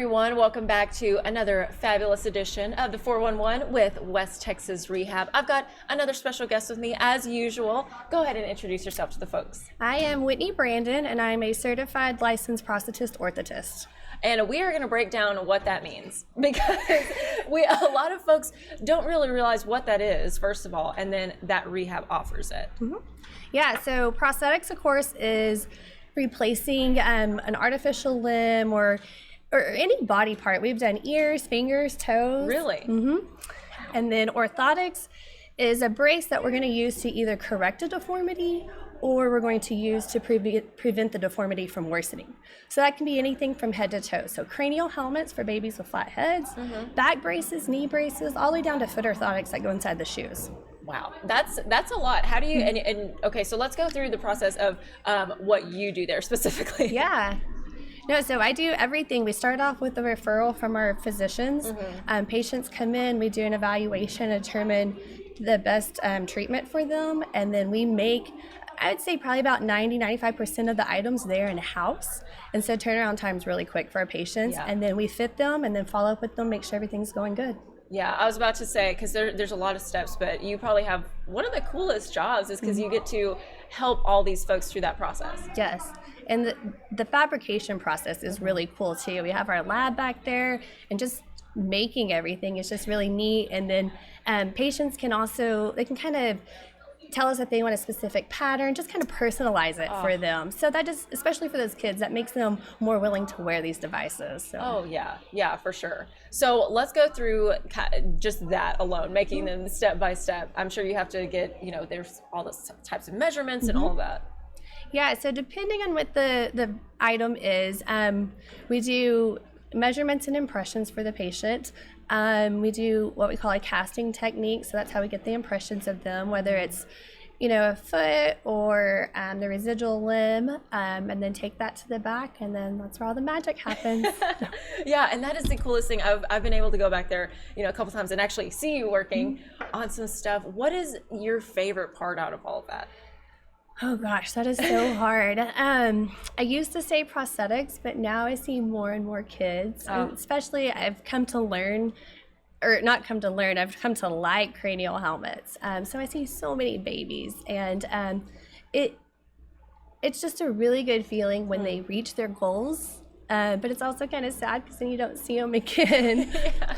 everyone. Welcome back to another fabulous edition of the 411 with West Texas Rehab. I've got another special guest with me as usual. Go ahead and introduce yourself to the folks. I am Whitney Brandon, and I'm a certified licensed prosthetist orthotist. And we are going to break down what that means, because a lot of folks don't really realize what that is, first of all, and then that rehab offers it. Mm-hmm. Yeah, so prosthetics, of course, is replacing an artificial limb or any body part. We've done ears, fingers, toes. Really? Mm-hmm. And then orthotics is a brace that we're going to use to either correct a deformity or we're going to use to prevent the deformity from worsening. So that can be anything from head to toe. So cranial helmets for babies with flat heads, back braces, knee braces, all the way down to foot orthotics that go inside the shoes. Wow, that's a lot. How do you, and okay, so let's go through the process of what you do there specifically. Yeah. No, so I do everything. We start off with a referral from our physicians. Patients come in, we do an evaluation, determine the best treatment for them, and then we make, I would say probably about 90-95% of the items there in-house. And so turnaround time is really quick for our patients. And then we fit them and then follow up with them, make sure everything's going good. Yeah, I was about to say, because there's a lot of steps, but you probably have one of the coolest jobs is because you get to help all these folks through that process. Yes, and the fabrication process is really cool too. We have our lab back there, and just making everything is just really neat. And then patients can also, they can kind of tell us if they want a specific pattern, just kind of personalize it for them. So that just, especially for those kids, that makes them more willing to wear these devices. So. Oh yeah, for sure. So let's go through just that alone, making them step by step. I'm sure you have to get, there's all those types of measurements and all of that. Yeah, so depending on what the item is, we do measurements and impressions for the patient. We do what we call a casting technique, so that's how we get the impressions of them, whether it's a foot or the residual limb, and then take that to the back, and then that's where all the magic happens. Yeah, and that is the coolest thing. I've been able to go back there a couple times and actually see you working on some stuff. What is your favorite part out of all of that? Oh gosh, that is so hard. I used to say prosthetics, but now I see more and more kids. Especially, I've come to learn, or not come to learn, I've come to like cranial helmets. So I see so many babies, and it's just a really good feeling when they reach their goals. But it's also kind of sad because then you don't see them again. Yeah.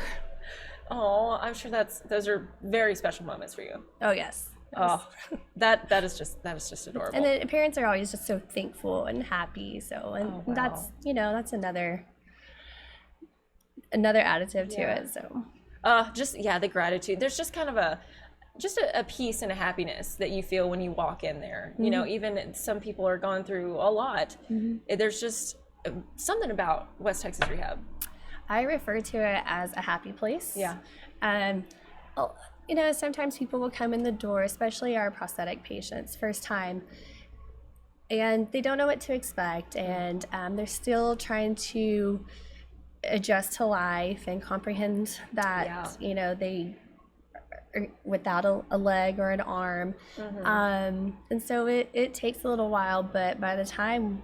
Oh, I'm sure those are very special moments for you. Oh yes. Oh, that is just adorable. And the parents are always just so thankful and happy. So, that's that's another additive to it. So, the gratitude. There's just kind of a peace and a happiness that you feel when you walk in there. Even some people are going through a lot. There's just something about West Texas Rehab. I refer to it as a happy place. Yeah. Sometimes people will come in the door, especially our prosthetic patients, first time, and they don't know what to expect, and they're still trying to adjust to life and comprehend that, they are without a leg or an arm. And so it takes a little while, but by the time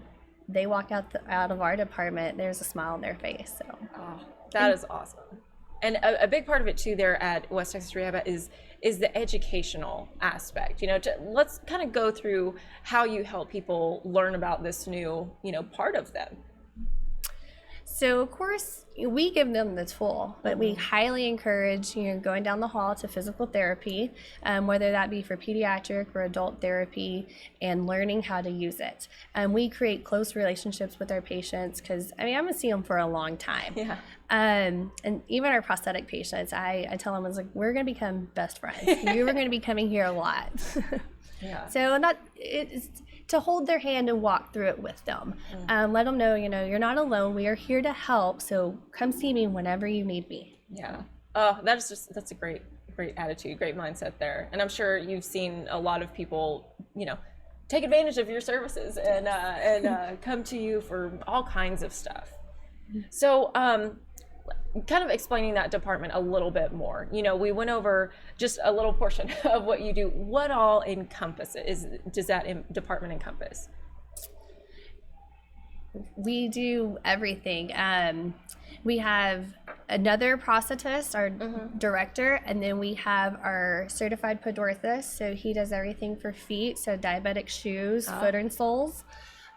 they walk out of our department, there's a smile on their face. So. Oh, that is awesome. And a big part of it too there at West Texas Rehab is the educational aspect. Let's kind of go through how you help people learn about this new, part of them. So of course we give them the tool, but we highly encourage going down the hall to physical therapy, whether that be for pediatric or adult therapy, and learning how to use it. We create close relationships with our patients because I'm gonna see them for a long time. Yeah. And even our prosthetic patients, I tell them, we're gonna become best friends. You're gonna be coming here a lot. Yeah. So it's to hold their hand and walk through it with them. Let them know, you're not alone. We are here to help. So come see me whenever you need me. Yeah. Oh, that's a great attitude, great mindset there. And I'm sure you've seen a lot of people, take advantage of your services and come to you for all kinds of stuff. So, kind of explaining that department a little bit more. We went over just a little portion of what you do. What all does that department encompass? We do everything. We have another prosthetist, our director, and then we have our certified podorthist. So he does everything for feet, so diabetic shoes, foot and soles.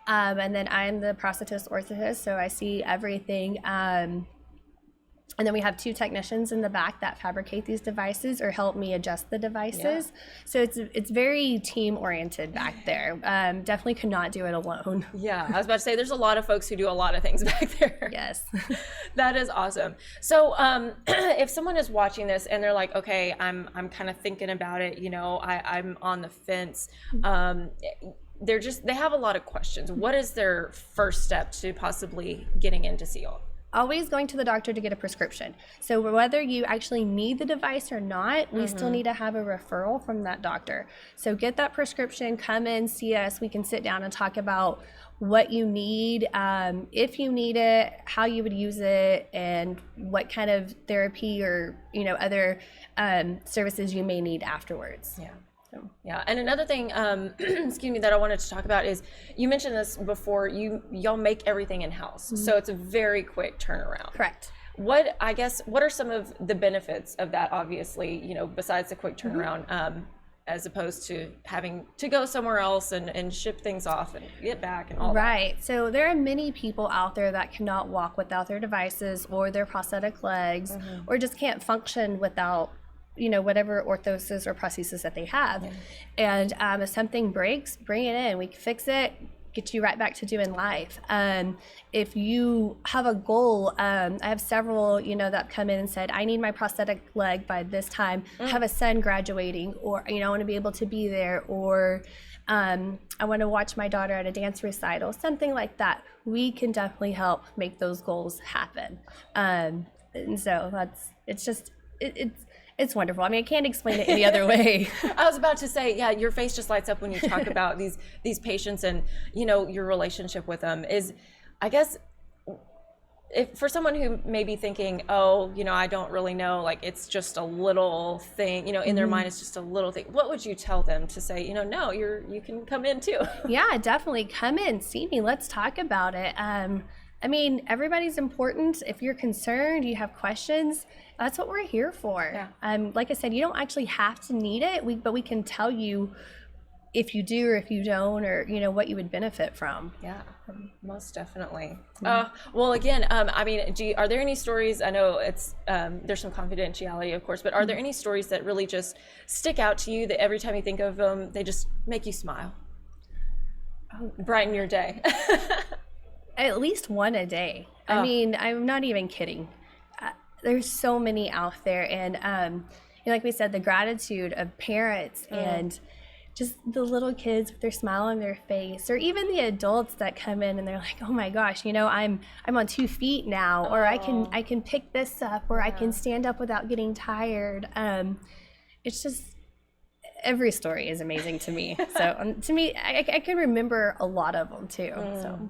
And then I'm the prosthetist orthotist, so I see everything. And then we have 2 technicians in the back that fabricate these devices or help me adjust the devices. So it's very team oriented back there. Definitely could not do it alone. Yeah, I was about to say there's a lot of folks who do a lot of things back there. Yes. That is awesome. So if someone is watching this and they're like, okay, I'm kind of thinking about it, you know, I'm on the fence. They have a lot of questions. What is their first step to possibly getting in to see y'all? Always going to the doctor to get a prescription. So whether you actually need the device or not, we still need to have a referral from that doctor. So get that prescription, come in, see us. We can sit down and talk about what you need, if you need it, how you would use it, and what kind of therapy or, you know, other services you may need afterwards. Yeah. Yeah, and another thing, excuse me, that I wanted to talk about is you mentioned this before. Y'all make everything in house, so it's a very quick turnaround. Correct. What are some of the benefits of that? Obviously, you know, besides the quick turnaround, as opposed to having to go somewhere else and ship things off and get back and all that. Right. So there are many people out there that cannot walk without their devices or their prosthetic legs, or just can't function without, you know, whatever orthosis or prosthesis that they have. And if something breaks, bring it in. We can fix it, get you right back to doing life. If you have a goal, I have several, you know, that come in and said, I need my prosthetic leg by this time. I have a son graduating, or, you know, I want to be able to be there, or I want to watch my daughter at a dance recital, something like that. We can definitely help make those goals happen. And so it's wonderful. I mean, I can't explain it any other way. I was about to say, yeah, your face just lights up when you talk about these patients and, you know, your relationship with them is, I guess, if for someone who may be thinking, oh, you know, I don't really know, like it's just a little thing, you know, in their mind it's just a little thing. What would you tell them to say, you know, no, you can come in too? Yeah, definitely come in, see me, let's talk about it. I mean, everybody's important. If you're concerned, you have questions, that's what we're here for. Yeah. Like I said, you don't actually have to need it, but we can tell you if you do or if you don't, or, you know, what you would benefit from. Yeah, most definitely. Well, again, I mean, are there any stories, I know it's there's some confidentiality, of course, but are there any stories that really just stick out to you that every time you think of them, they just make you smile? Brighten your day? At least one a day. I mean, I'm not even kidding. There's so many out there, and you know, like we said, the gratitude of parents and just the little kids with their smile on their face, or even the adults that come in and they're like, "Oh my gosh, you know, I'm on 2 feet now, or I can pick this up, or I can stand up without getting tired." It's just, every story is amazing to me. So to me, I can remember a lot of them too. So.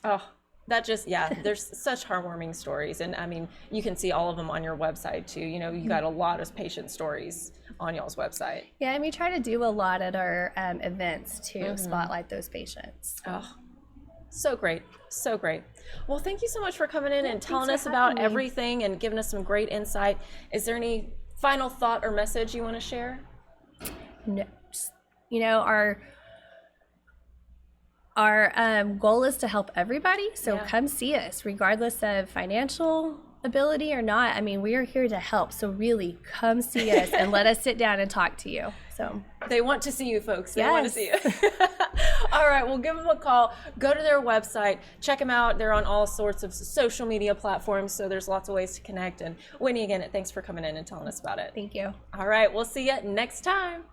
Oh, that just, yeah, there's such heartwarming stories. And I mean, you can see all of them on your website too. You know, you got a lot of patient stories on y'all's website. Yeah, and we try to do a lot at our events to spotlight those patients. Oh, so great. So great. Well, thank you so much for coming in and telling us about everything and giving us some great insight. Is there any final thought or message you want to share? No, you know, our goal is to help everybody, so come see us, regardless of financial ability or not. I mean, we are here to help, so really come see us and let us sit down and talk to you. So they want to see you, folks. They want to see you. All right, well, give them a call. Go to their website. Check them out. They're on all sorts of social media platforms, so there's lots of ways to connect. And Whitney, again, thanks for coming in and telling us about it. Thank you. All right, we'll see you next time.